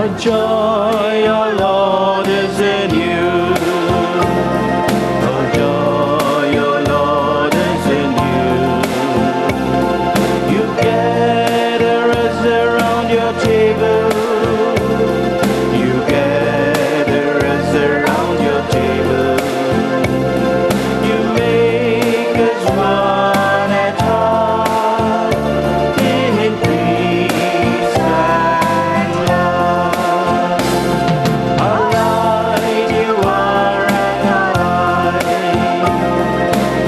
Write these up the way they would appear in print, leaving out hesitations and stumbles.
What joy your Lord is in you. What joy your Lord is in you. You gatherers around your table. You gatherers around your table. You make us one at heart in peace and love. Our light you are and our light.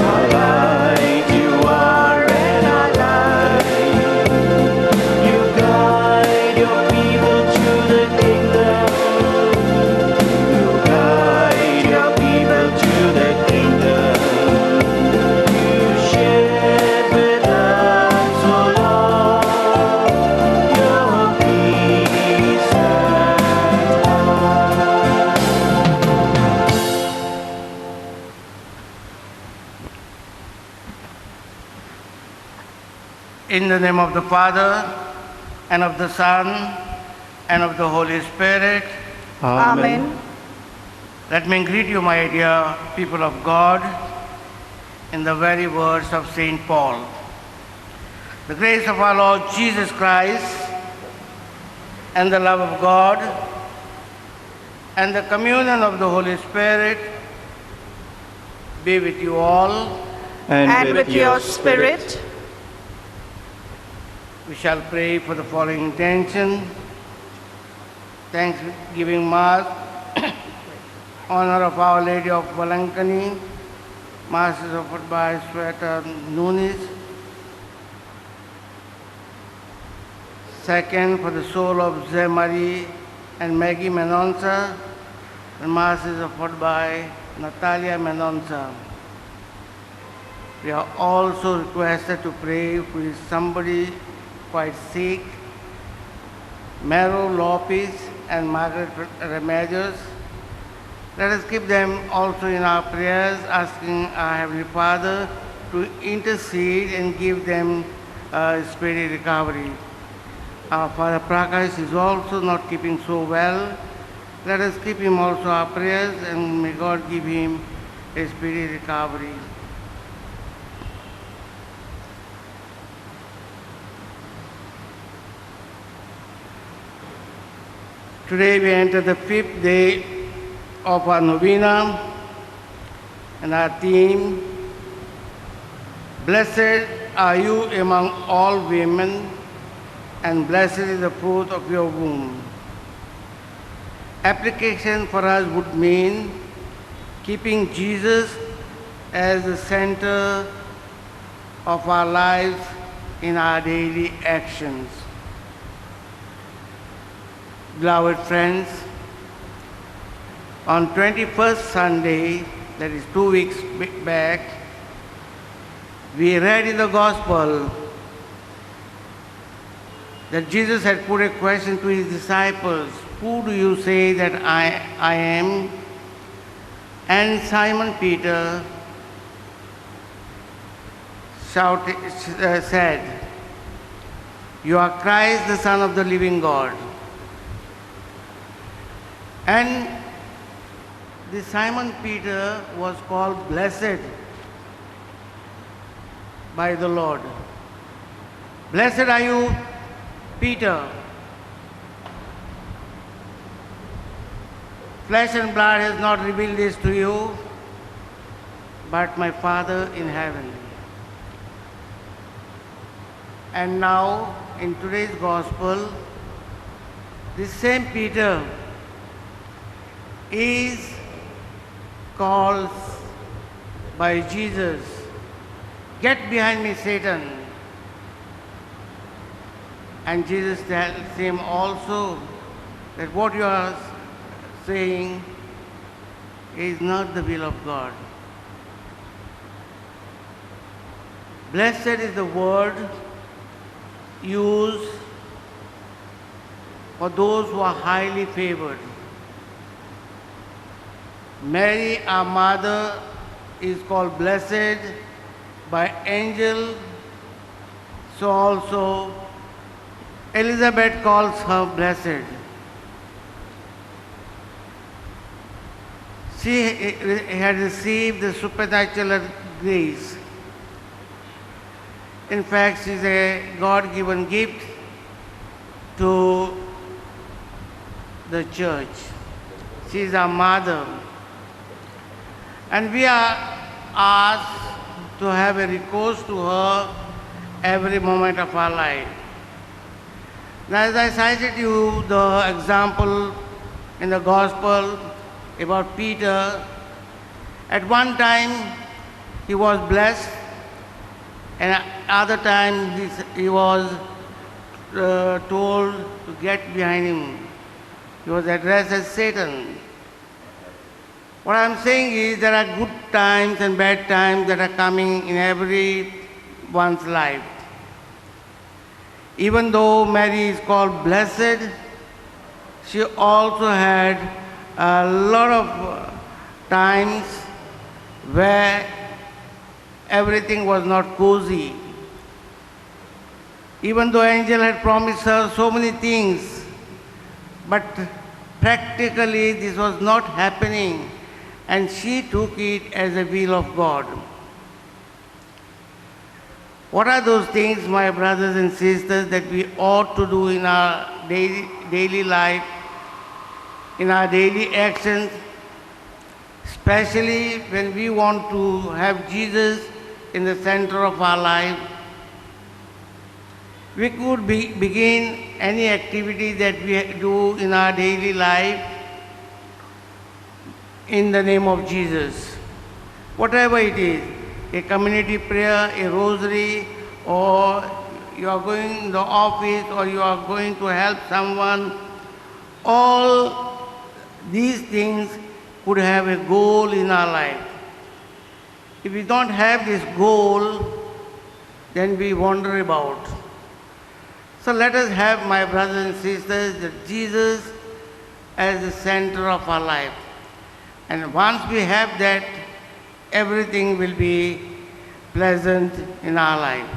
Our light you are and our light. You guide your people to the kingdom. You guide your people to the kingdom. You shared with us, O Lord, your peace and love. In the name of the Father, and of the Son, and of the Holy Spirit, Amen. let me greet you, my dear people of God, in the very words of St. Paul. The grace of our Lord Jesus Christ, and the love of God, and the communion of the Holy Spirit be with you all. And with your spirit. We shall pray for the following intention. Thanksgiving Mass, honor of Our Lady of Valankani, Mass is offered by Sweta Nunes. Second, for the soul of Zé Marie and Maggie Menonza, the Mass is offered by Natalia Menonza. We are also requested to pray for somebody quite sick, Mero Lopez and Margaret Remedios. Let us keep them also in our prayers, asking our Heavenly Father to intercede and give them speedy recovery. Our Father Prakash is also not keeping so well. Let us keep him also our prayers, and may God give him a speedy recovery. Today we enter the 5th day of our novena, and our theme, Blessed are you among all women, and blessed is the fruit of your womb. Application for us would mean keeping Jesus as the center of our lives in our daily actions. Beloved friends, on 21st Sunday, that is 2 weeks back, we read in the Gospel that Jesus had put a question to his disciples, who do you say that I am? And Simon Peter said, you are Christ, the Son of the living God. And this Simon Peter was called blessed by the Lord. Blessed are you, Peter. Flesh and blood has not revealed this to you, but my Father in heaven. And now, in today's Gospel, this same Peter is called by Jesus, get behind me, Satan. And Jesus tells him also that what you are saying is not the will of God. Blessed is the word used for those who are highly favored. Mary, our mother, is called blessed by angel, so also Elizabeth calls her blessed. She had received the supernatural grace. In fact, she's a God-given gift to the church. She is our mother. And we are asked to have a recourse to her every moment of our life. Now, as I cited you the example in the Gospel about Peter, at one time he was blessed, and other time he was told to get behind him. He was addressed as Satan. What I'm saying is there are good times and bad times that are coming in everyone's life. Even though Mary is called blessed, she also had a lot of times where everything was not cozy. Even though angel had promised her so many things, but practically this was not happening, and she took it as a will of God. What are those things, my brothers and sisters, that we ought to do in our daily life, in our daily actions, especially when we want to have Jesus in the center of our life? We could begin any activity that we do in our daily life in the name of Jesus. Whatever it is, a community prayer, a rosary, or you are going to the office, or you are going to help someone, all these things could have a goal in our life. If we don't have this goal, then we wander about. So let us have, my brothers and sisters, that Jesus as the center of our life. And once we have that, everything will be pleasant in our life.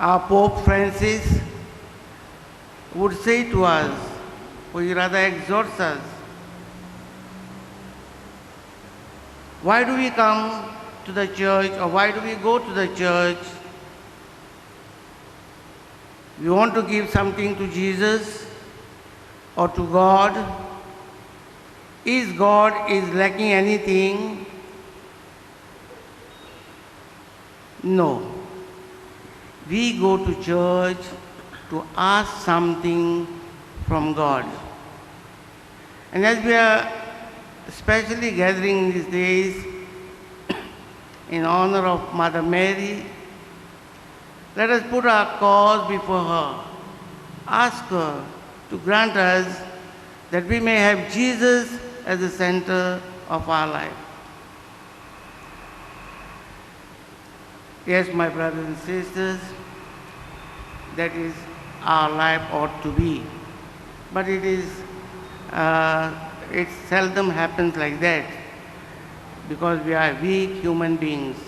Our Pope Francis would say to us, or he rather exhorts us, why do we come to the church, or why do we go to the church? We want to give something to Jesus or to God. Is God lacking anything? No. We go to church to ask something from God. And as we are especially gathering these days in honor of Mother Mary, let us put our cause before her. Ask her to grant us that we may have Jesus as the center of our life. Yes, my brothers and sisters, that is our life ought to be. But it seldom happens like that, because we are weak human beings.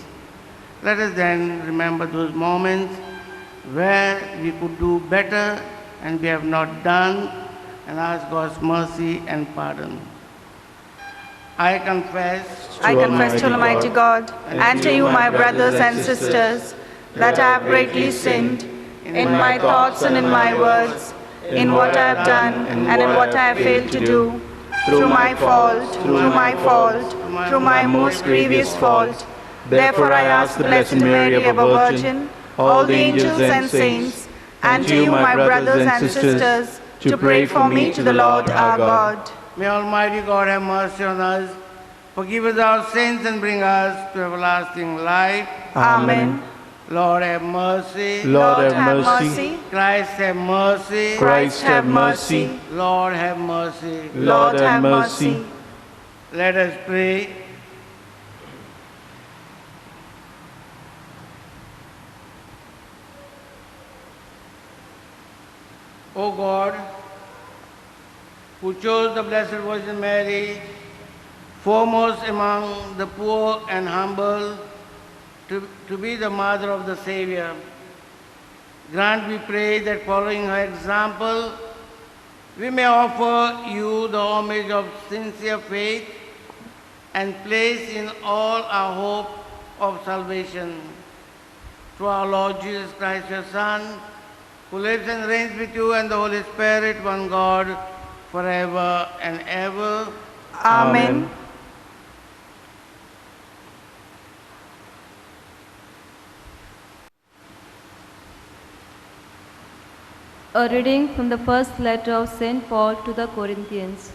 Let us then remember those moments where we could do better and we have not done, and ask God's mercy and pardon. I confess to Almighty God and to you, my brothers and sisters, that I have greatly sinned in my thoughts and in my words, in what I have done and in what I have failed to do, through my most grievous fault. Therefore I ask the Blessed Mary, ever Virgin, all the angels and saints, and to you, my brothers and sisters, to pray for me to the Lord our God. May Almighty God have mercy on us, forgive us our sins, and bring us to everlasting life. Amen. Lord have mercy. Lord have mercy. Christ have mercy. Christ have mercy. Lord have mercy. Lord have mercy. Let us pray. O God, who chose the Blessed Virgin Mary, foremost among the poor and humble, to be the mother of the Savior, grant, we pray, that following her example, we may offer you the homage of sincere faith and place in all our hope of salvation. Through our Lord Jesus Christ, your Son, who lives and reigns with you and the Holy Spirit, one God, forever and ever. Amen. A reading from the first letter of St. Paul to the Corinthians.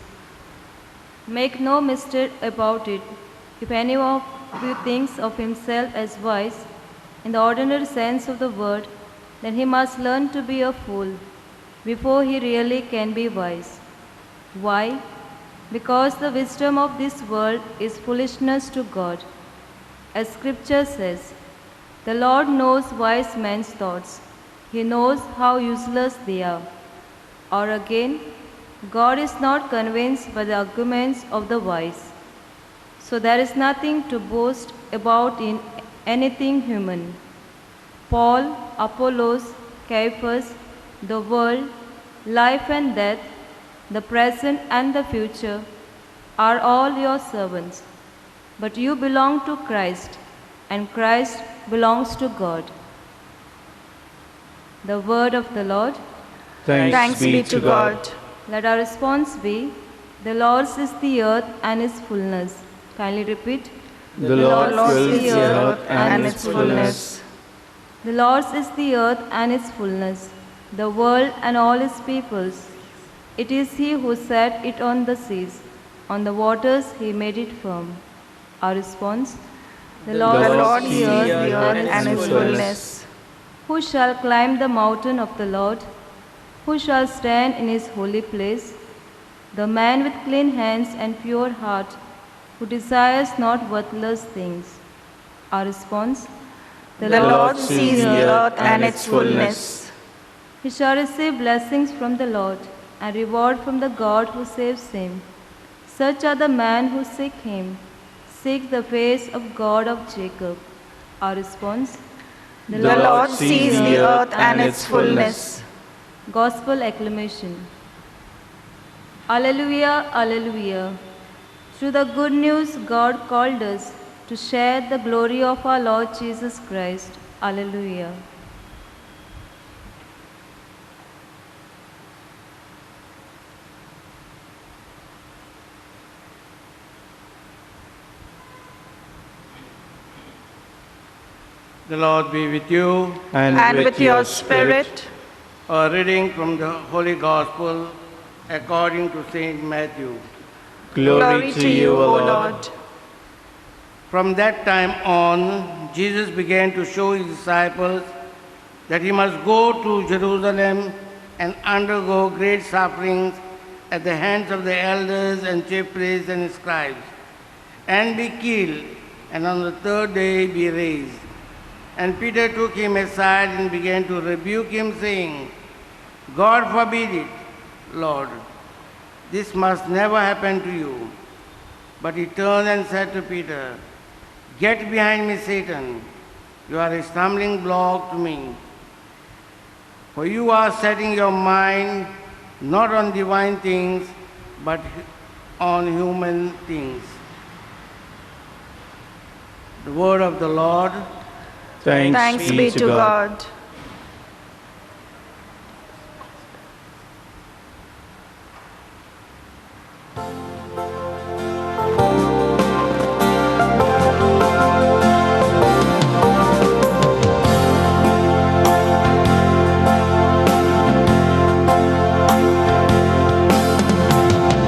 Make no mistake about it. If any of you thinks of himself as wise, in the ordinary sense of the word, then he must learn to be a fool before he really can be wise. Why? Because the wisdom of this world is foolishness to God. As Scripture says, the Lord knows wise men's thoughts. He knows how useless they are. Or again, God is not convinced by the arguments of the wise. So there is nothing to boast about in anything human. Paul, Apollos, Cephas, the world, life and death, the present and the future, are all your servants. But you belong to Christ, and Christ belongs to God. The word of the Lord. Thanks be to God. Let our response be, the Lord's is the earth and its fullness. Kindly repeat. The Lord Lord's fills is the earth and its fullness. The Lord's is the earth and its fullness, the world and all its peoples. It is He who set it on the seas, on the waters He made it firm. Our response, the The Lord Lord is sees the the earth earth and its fullness. Who shall climb the mountain of the Lord? Who shall stand in His holy place? The man with clean hands and pure heart, who desires not worthless things. Our response, The Lord sees the earth and its fullness. He shall receive blessings from the Lord and reward from the God who saves him. Such are the men who seek Him, seek the face of God of Jacob. Our response, The Lord sees the earth and its fullness. Gospel acclamation. Alleluia, Alleluia. Through the good news, God called us to share the glory of our Lord Jesus Christ. Alleluia. The Lord be with you. And with your spirit. A reading from the Holy Gospel according to Saint Matthew. Glory to you, O Lord. From that time on, Jesus began to show his disciples that he must go to Jerusalem and undergo great sufferings at the hands of the elders and chief priests and scribes, and be killed, and on the third day be raised. And Peter took him aside and began to rebuke him, saying, God forbid it, Lord. This must never happen to you. But he turned and said to Peter, Get behind me, Satan. You are a stumbling block to me. For you are setting your mind not on divine things, but on human things. The word of the Lord. Thanks be to God.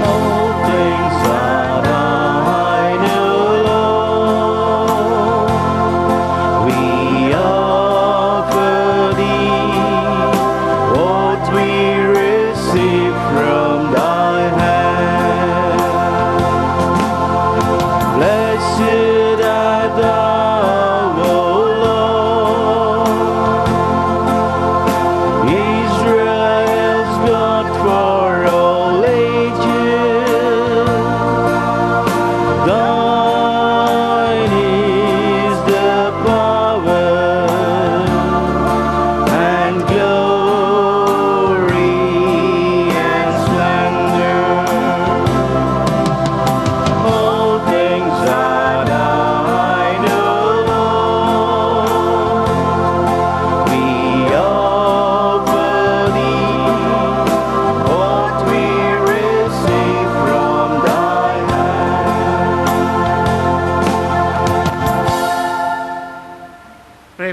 All things that I know, Lord, we offer Thee what we receive from Thy hand.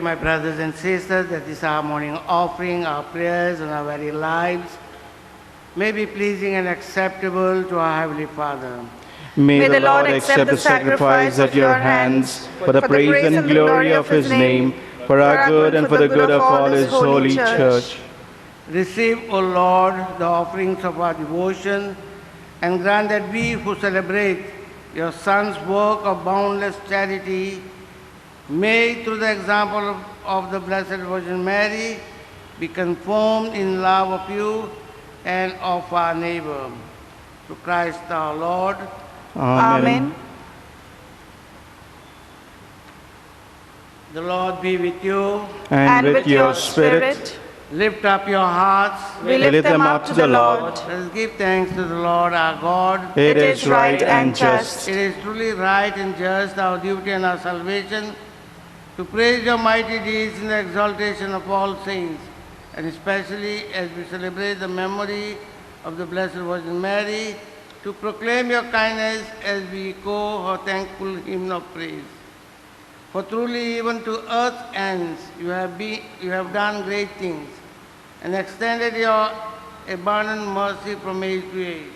my brothers and sisters, that this our morning offering, our prayers, and our very lives may be pleasing and acceptable to our Heavenly Father. May the Lord accept the sacrifice at your hands for the praise and glory of his name, for our good and for the good of all his holy church. Receive, O Lord, the offerings of our devotion, and grant that we who celebrate your Son's work of boundless charity may, through the example of the Blessed Virgin Mary, be conformed in love of you and of our neighbor. Through Christ our Lord. Amen. The Lord be with you. And with your spirit, Lift up your hearts. we lift them up to the Lord. Let us give thanks to the Lord our God. it is right and just. It is truly right and just, our duty and our salvation, to praise your mighty deeds in the exaltation of all saints, and especially as we celebrate the memory of the Blessed Virgin Mary, to proclaim your kindness as we echo her thankful hymn of praise. For truly even to earth's ends you have done great things, and extended your abundant mercy from age to age.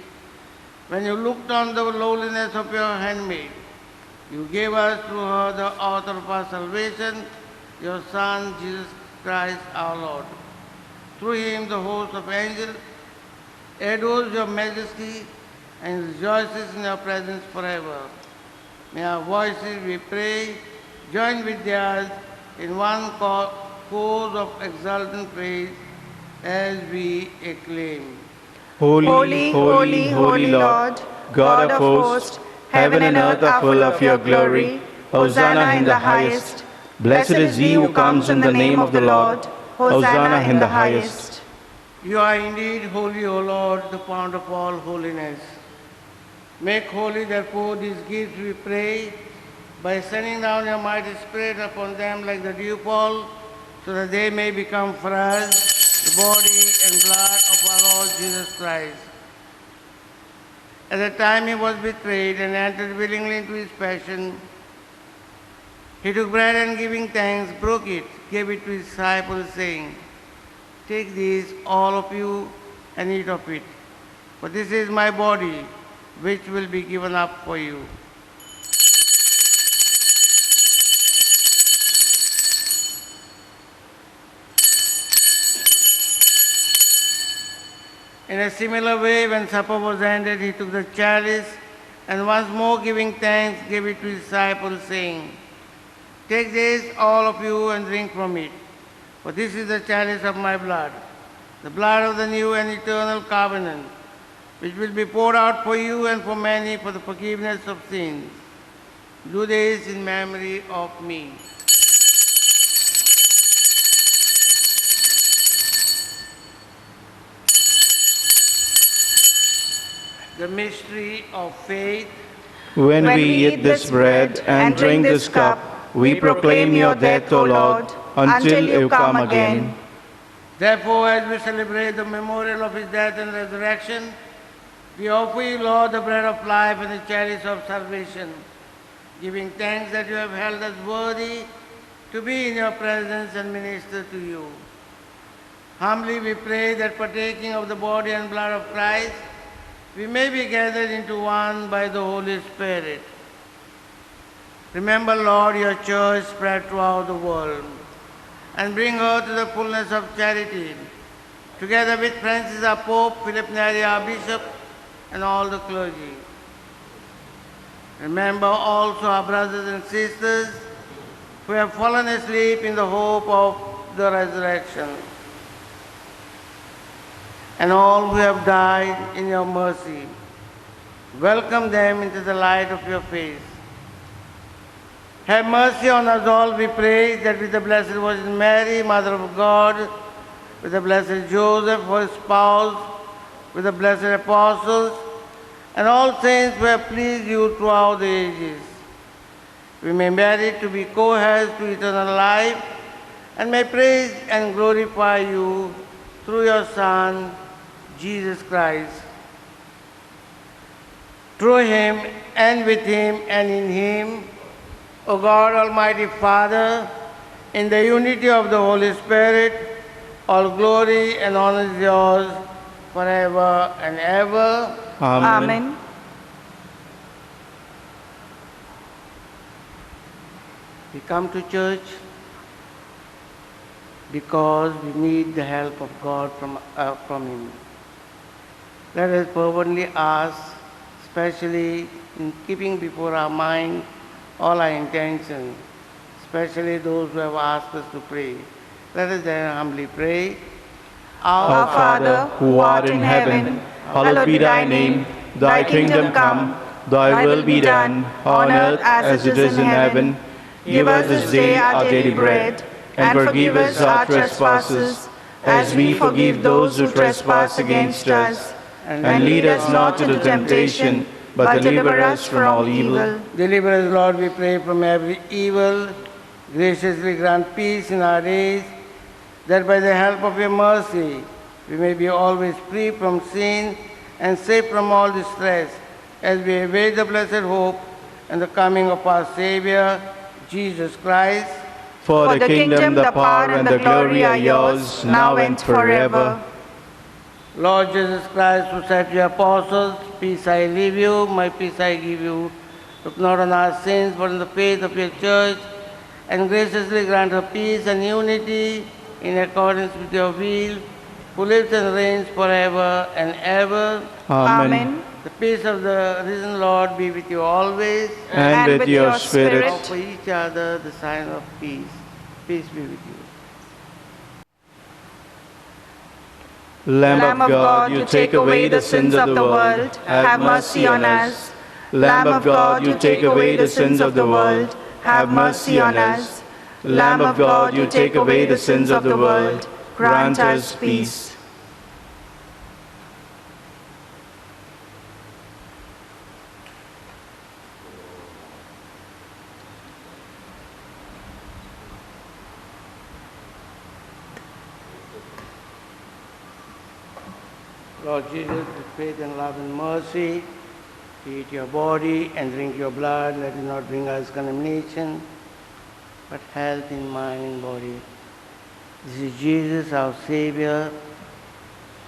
When you looked on the lowliness of your handmaid, you gave us through her the author of our salvation, your Son, Jesus Christ our Lord. Through him the host of angels adores your majesty and rejoices in your presence forever. May our voices, we pray, join with theirs in one chorus of exultant praise as we acclaim. Holy, Holy, holy, holy Lord, God of hosts, heaven and earth are full of your glory. Hosanna in the highest. Blessed is he who comes in the name of the Lord. Hosanna in the highest. You are indeed holy, O Lord, the fount of all holiness. Make holy, therefore, these gifts, we pray, by sending down your mighty Spirit upon them like the dewfall, so that they may become for us the body and blood of our Lord Jesus Christ. At the time he was betrayed and entered willingly into his passion, he took bread and giving thanks, broke it, gave it to his disciples, saying, "Take this, all of you, and eat of it, for this is my body, which will be given up for you." In a similar way, when supper was ended, he took the chalice, and once more giving thanks, gave it to his disciples, saying, "Take this, all of you, and drink from it, for this is the chalice of my blood, the blood of the new and eternal covenant, which will be poured out for you and for many for the forgiveness of sins. Do this in memory of me." The mystery of faith. When we eat this bread and drink this cup, we proclaim your death, O Lord, until you come again. Therefore, as we celebrate the memorial of his death and resurrection, we offer you, Lord, the bread of life and the chalice of salvation, giving thanks that you have held us worthy to be in your presence and minister to you. Humbly we pray that partaking of the body and blood of Christ, we may be gathered into one by the Holy Spirit. Remember, Lord, your church spread throughout the world, and bring her to the fullness of charity, together with Francis our Pope, Philip Neri our Bishop, and all the clergy. Remember also our brothers and sisters who have fallen asleep in the hope of the resurrection, and all who have died in your mercy. Welcome them into the light of your face. Have mercy on us all, we pray, that with the Blessed Virgin Mary, Mother of God, with the Blessed Joseph, her spouse, with the blessed apostles, and all saints who have pleased you throughout the ages, we may merit to be co-heirs to eternal life, and may praise and glorify you through your Son, Jesus Christ. Through him, and with him, and in him, O God, Almighty Father, In the unity of the Holy Spirit, all glory and honor is yours forever and ever. Amen. We come to church because we need the help of God from Him. Let us fervently ask, especially in keeping before our mind all our intentions, especially those who have asked us to pray. Let us then humbly pray. Our Father, who art in heaven, hallowed be thy name. Thy kingdom come, thy will be done, on earth as it is in heaven. Give us this day our daily bread, and forgive us our trespasses, as we forgive those who trespass against us. And lead us not into temptation, but deliver us from all evil. Deliver us, Lord, we pray, from every evil. Graciously grant peace in our days, that by the help of your mercy we may be always free from sin and safe from all distress, as we await the blessed hope and the coming of our Savior, Jesus Christ. For the kingdom, the power, and the glory are yours, now and forever. Lord Jesus Christ, who said to your apostles, peace I leave you, my peace I give you, look not on our sins, but on the faith of your church, and graciously grant her peace and unity in accordance with your will, who lives and reigns forever and ever. Amen. The peace of the risen Lord be with you always. And with your spirit. Offer each other the sign of peace. Peace be with you. Lamb of God, you take away the sins of the world, have mercy on us. Lamb of God, you take away the sins of the world, have mercy on us. Lamb of God, you take away the sins of the world, grant us peace. Lord Jesus, with faith and love and mercy, eat your body and drink your blood. Let it not bring us condemnation, but health in mind and body. This is Jesus, our Savior,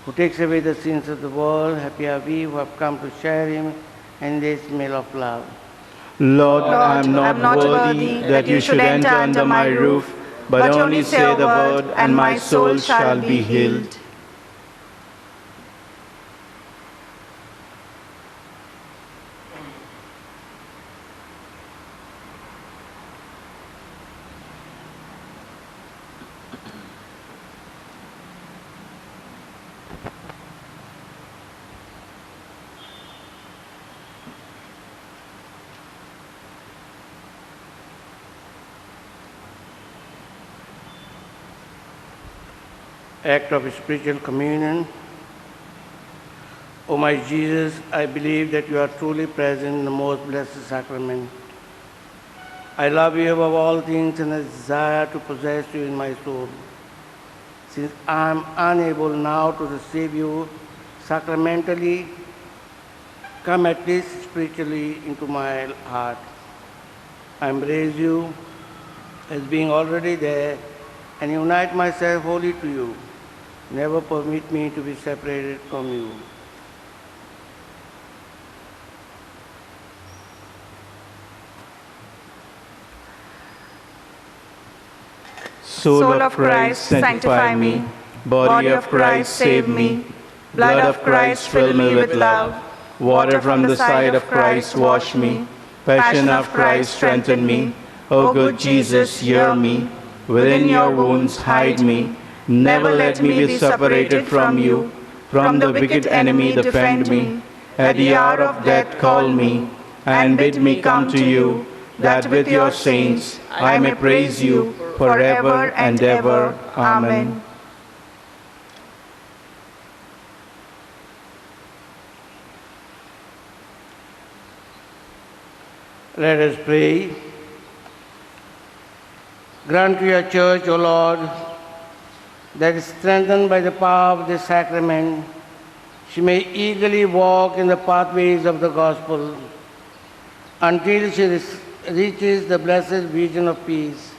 who takes away the sins of the world. Happy are we who have come to share Him in this meal of love. Lord, I am not worthy that you should enter under my roof, but only say the word, and my soul shall be healed. Act of spiritual communion. O my Jesus, I believe that you are truly present in the most blessed sacrament. I love you above all things and I desire to possess you in my soul. Since I am unable now to receive you sacramentally, come at least spiritually into my heart. I embrace you as being already there and unite myself wholly to you. Never permit me to be separated from you. Soul of Christ, sanctify me. Body of Christ, save me. Blood of Christ, fill me with love. Water from the side of Christ, wash me. Passion of Christ, strengthen me. O good Jesus, hear me. Within your wounds, hide me. Never let me be separated from you. From the wicked enemy, defend me. At the hour of death, call me, and bid me come to you, that with your saints I may praise you forever and ever. Amen. Let us pray. Grant to your church, O Lord, that strengthened by the power of this sacrament, she may eagerly walk in the pathways of the gospel until she reaches the blessed vision of peace.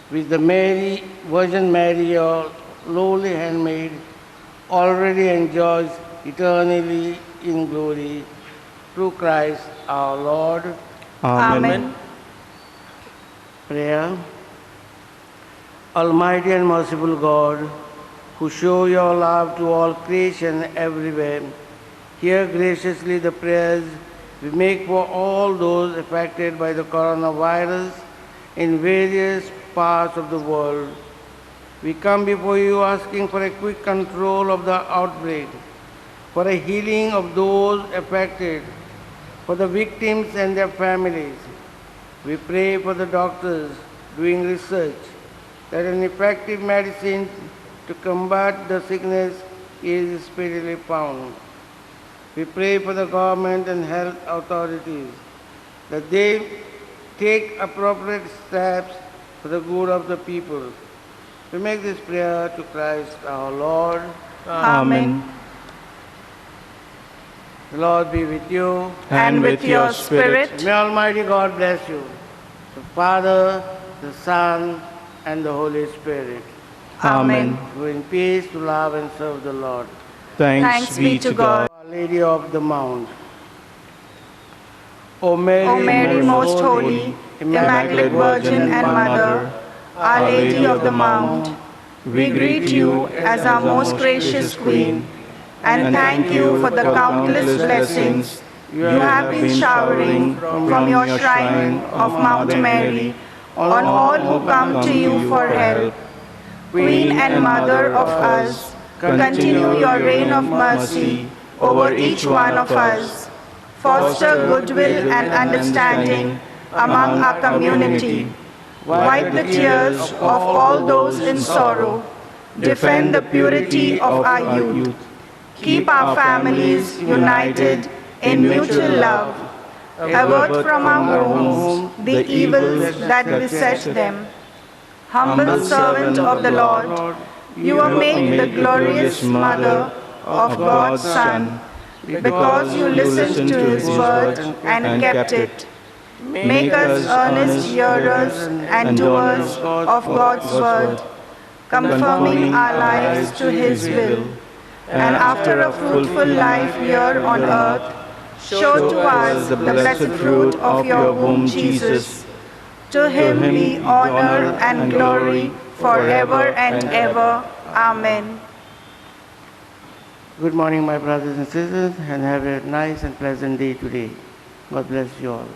which the Virgin Mary, your lowly handmaid, already enjoys eternally in glory through Christ our Lord. Amen. Prayer. Almighty and merciful God, who show your love to all creation everywhere, hear graciously the prayers we make for all those affected by the coronavirus in various parts of the world. We come before you asking for a quick control of the outbreak, for a healing of those affected, for the victims and their families. We pray for the doctors doing research that an effective medicine to combat the sickness is speedily found. We pray for the government and health authorities that they take appropriate steps for the good of the people. We make this prayer to Christ our Lord. Amen. The Lord be with you. And with your spirit. May Almighty God bless you, the Father, the Son, and the Holy Spirit. Amen. Go in peace to love and serve the Lord. Thanks be to God. Our Lady of the Mount. O Mary, O Mary, most holy, Immaculate Virgin and Mother, Our Lady of the Mount, we greet you as our most gracious Queen and thank you for the countless blessings you have been showering from your shrine of Mount Mary on all who come to you for help. Queen and Mother of us, continue your reign of mercy over each one of us. Foster goodwill and understanding among our community. Wipe the tears of all those in sorrow. Defend the purity of our youth. Keep our families united in mutual love. Avert from our homes the evils that beset them. Humble servant of the Lord, you were made the glorious mother of God's Son, because you listened to his word and kept it. Make us earnest hearers and doers of God's word, confirming our lives to his will. And after a fruitful life here on earth, show to us the blessed fruit of your womb, Jesus. To him be honor and glory forever and ever. Amen. Good morning, my brothers and sisters, and have a nice and pleasant day today. God bless you all.